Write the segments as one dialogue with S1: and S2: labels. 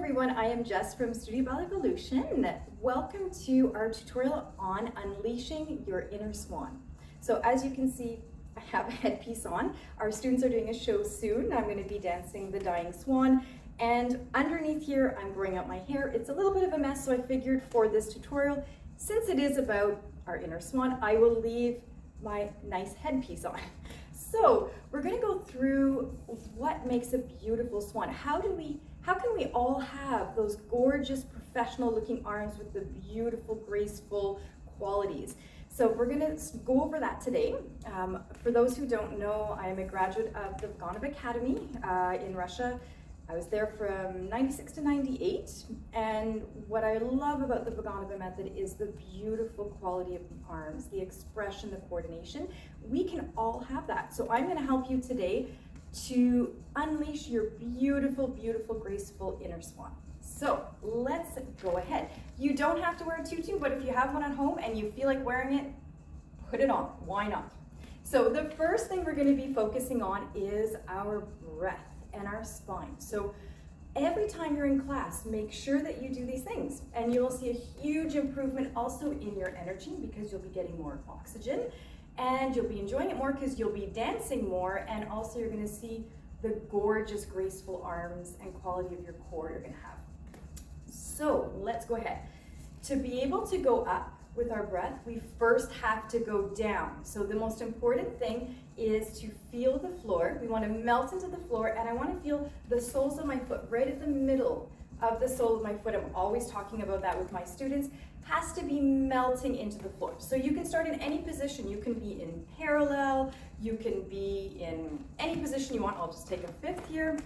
S1: everyone, I am Jess from Studio Ballet Evolution. Welcome to our tutorial on unleashing your inner swan. So as you can see, I have a headpiece on. Our students are doing a show soon. I'm going to be dancing the Dying Swan, and underneath here I'm growing out my hair. It's a little bit of a mess, so I figured for this tutorial, since it is about our inner swan, I will leave my nice headpiece on. So we're going to go through what makes a beautiful swan. How can we all have those gorgeous professional looking arms with the beautiful graceful qualities? So we're going to go over that today. For those who don't know, I am a graduate of the Vaganova Academy in Russia. I was there from 96 to 98, and what I love about the Vaganova method is the beautiful quality of the arms, the expression, the coordination. We can all have that. So I'm going to help you today to unleash your beautiful, beautiful, graceful inner swan. So let's go ahead. You don't have to wear a tutu, but if you have one at home and you feel like wearing it, put it on. Why not? So the first thing we're going to be focusing on is our breath and our spine. So every time you're in class, make sure that you do these things, and you will see a huge improvement also in your energy because you'll be getting more oxygen, and you'll be enjoying it more because you'll be dancing more, and also you're going to see the gorgeous graceful arms and quality of your core you're going to have. So let's go ahead. To be able to go up with our breath, we first have to go down. So the most important thing is to feel the floor. We want to melt into the floor, and I want to feel the soles of my foot right at the middle of the sole of my foot. I'm always talking about that with my students. Has to be melting into the floor. So you can start in any position. You can be in parallel, you can be in any position you want. I'll just take a fifth here.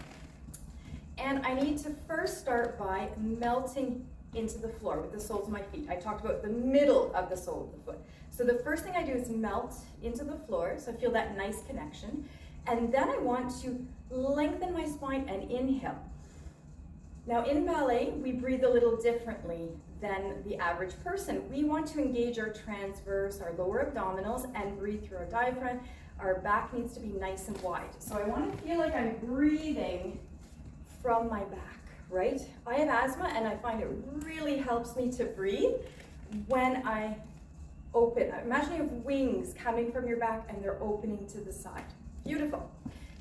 S1: And I need to first start by melting into the floor with the soles of my feet. I talked about the middle of the sole of the foot. So the first thing I do is melt into the floor, so I feel that nice connection. And then I want to lengthen my spine and inhale. Now in ballet, we breathe a little differently than the average person. We want to engage our transverse, our lower abdominals, and breathe through our diaphragm. Our back needs to be nice and wide. So I want to feel like I'm breathing from my back, right? I have asthma, and I find it really helps me to breathe when I open. Imagine you have wings coming from your back and they're opening to the side. Beautiful.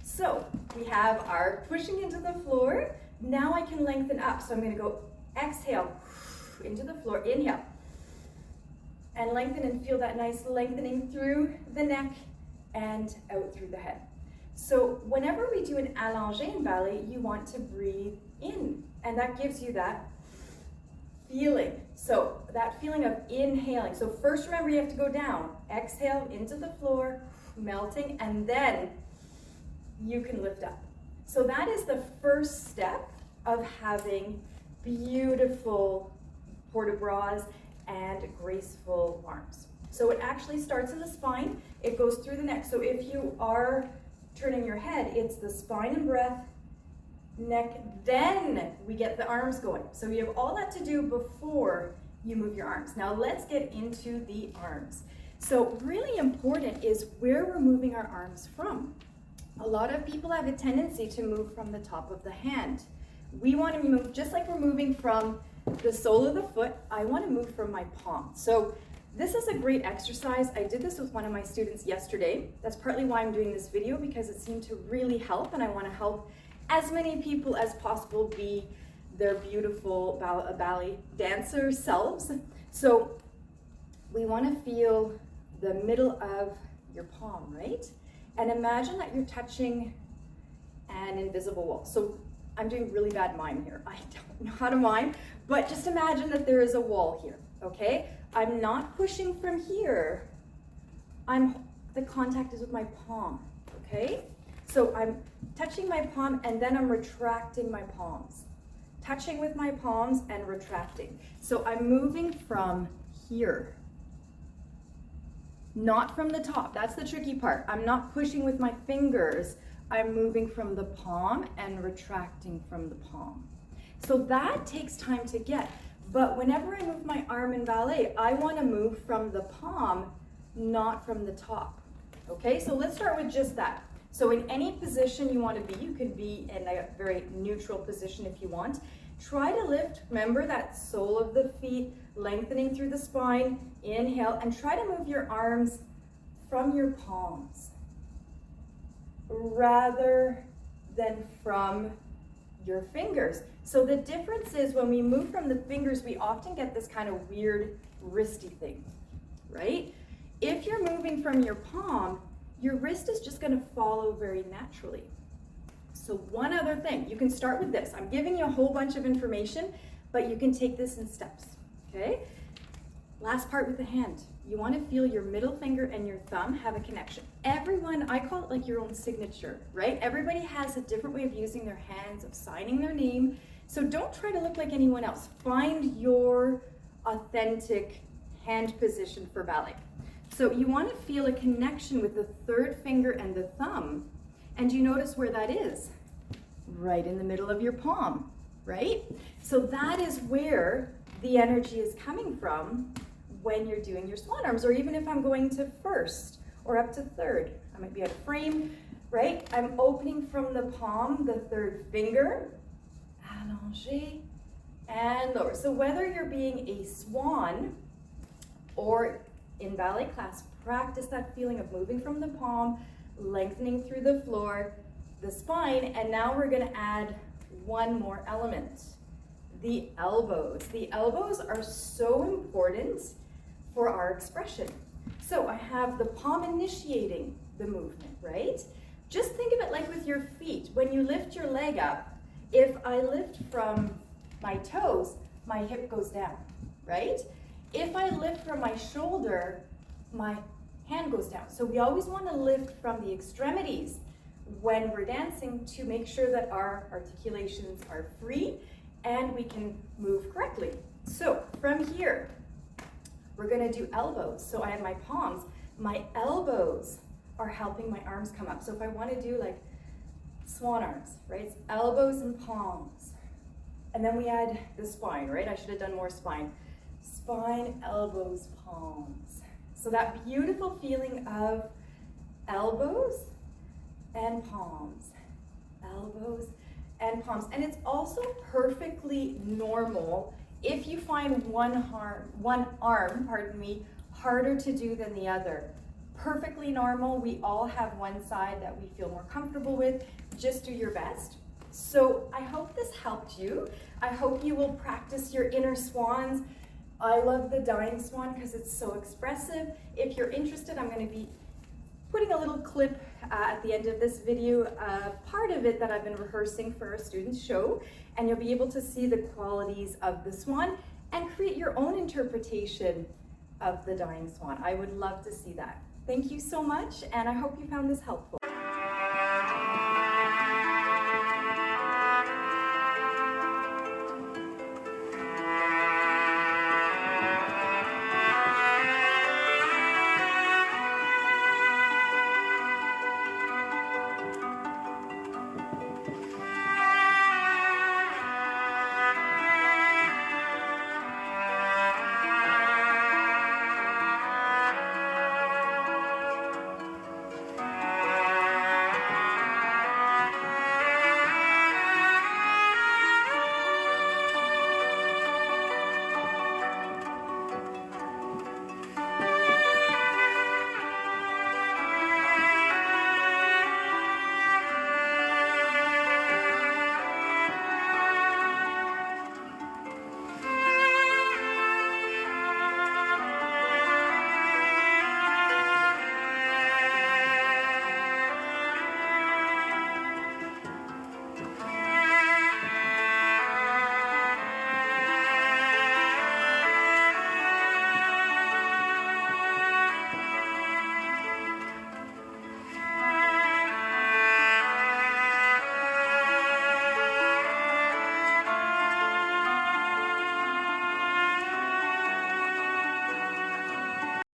S1: So we have our pushing into the floor. Now I can lengthen up. So I'm going to go exhale into the floor, inhale, and lengthen, and feel that nice lengthening through the neck and out through the head. So whenever we do an allongé in ballet, you want to breathe in, and that gives you that feeling. So that feeling of inhaling. So first remember, you have to go down, exhale into the floor, melting, and then you can lift up. So that is the first step of having beautiful port de bras and graceful arms. So it actually starts in the spine, it goes through the neck. So if you are turning your head, it's the spine and breath, neck, then we get the arms going. So you have all that to do before you move your arms. Now let's get into the arms. So really important is where we're moving our arms from. A lot of people have a tendency to move from the top of the hand. We want to move, just like we're moving from the sole of the foot, I want to move from my palm. So this is a great exercise. I did this with one of my students yesterday. That's partly why I'm doing this video, because it seemed to really help, and I want to help as many people as possible be their beautiful ballet dancer selves. So we want to feel the middle of your palm, right? And imagine that you're touching an invisible wall. So I'm doing really bad mime here. I don't know how to mime, but just imagine that there is a wall here, okay? I'm not pushing from here. The contact is with my palm, okay? So I'm touching my palm, and then I'm retracting my palms. Touching with my palms and retracting. So I'm moving from here, not from the top. That's the tricky part. I'm not pushing with my fingers. I'm moving from the palm and retracting from the palm. So that takes time to get. But whenever I move my arm in ballet, I want to move from the palm, not from the top. Okay, so let's start with just that. So in any position you want to be, you could be in a very neutral position if you want. Try to lift, remember that sole of the feet, lengthening through the spine. Inhale, and try to move your arms from your palms rather than from your fingers. So the difference is when we move from the fingers, we often get this kind of weird wristy thing, right? If you're moving from your palm, your wrist is just going to follow very naturally. So one other thing, you can start with this. I'm giving you a whole bunch of information, but you can take this in steps, okay? Last part with the hand. You want to feel your middle finger and your thumb have a connection. Everyone, I call it like your own signature, right? Everybody has a different way of using their hands, of signing their name. So don't try to look like anyone else. Find your authentic hand position for ballet. So you want to feel a connection with the third finger and the thumb. And you notice where that is? Right in the middle of your palm, right? So that is where the energy is coming from when you're doing your swan arms, or even if I'm going to first or up to third. I might be at a frame, right? I'm opening from the palm, the third finger, allongé, and lower. So whether you're being a swan or in ballet class, practice that feeling of moving from the palm, lengthening through the floor, the spine, and now we're going to add one more element, the elbows. The elbows are so important for our expression. So I have the palm initiating the movement, right? Just think of it like with your feet. When you lift your leg up, if I lift from my toes, my hip goes down, right? If I lift from my shoulder, my hand goes down. So we always want to lift from the extremities when we're dancing to make sure that our articulations are free and we can move correctly. So from here, we're going to do elbows. So I have my palms. My elbows are helping my arms come up. So if I want to do like swan arms, right? It's elbows and palms. And then we add the spine, right? I should have done more spine. Spine, elbows, palms. So that beautiful feeling of elbows and palms, elbows and palms. And it's also perfectly normal if you find one arm, harder to do than the other. Perfectly normal. We all have one side that we feel more comfortable with. Just do your best. So I hope this helped you. I hope you will practice your inner swans. I love the Dying Swan because it's so expressive. If you're interested, I'm going to be putting a little clip at the end of this video, part of it that I've been rehearsing for a student's show, and you'll be able to see the qualities of the swan and create your own interpretation of the Dying Swan. I would love to see that. Thank you so much, and I hope you found this helpful.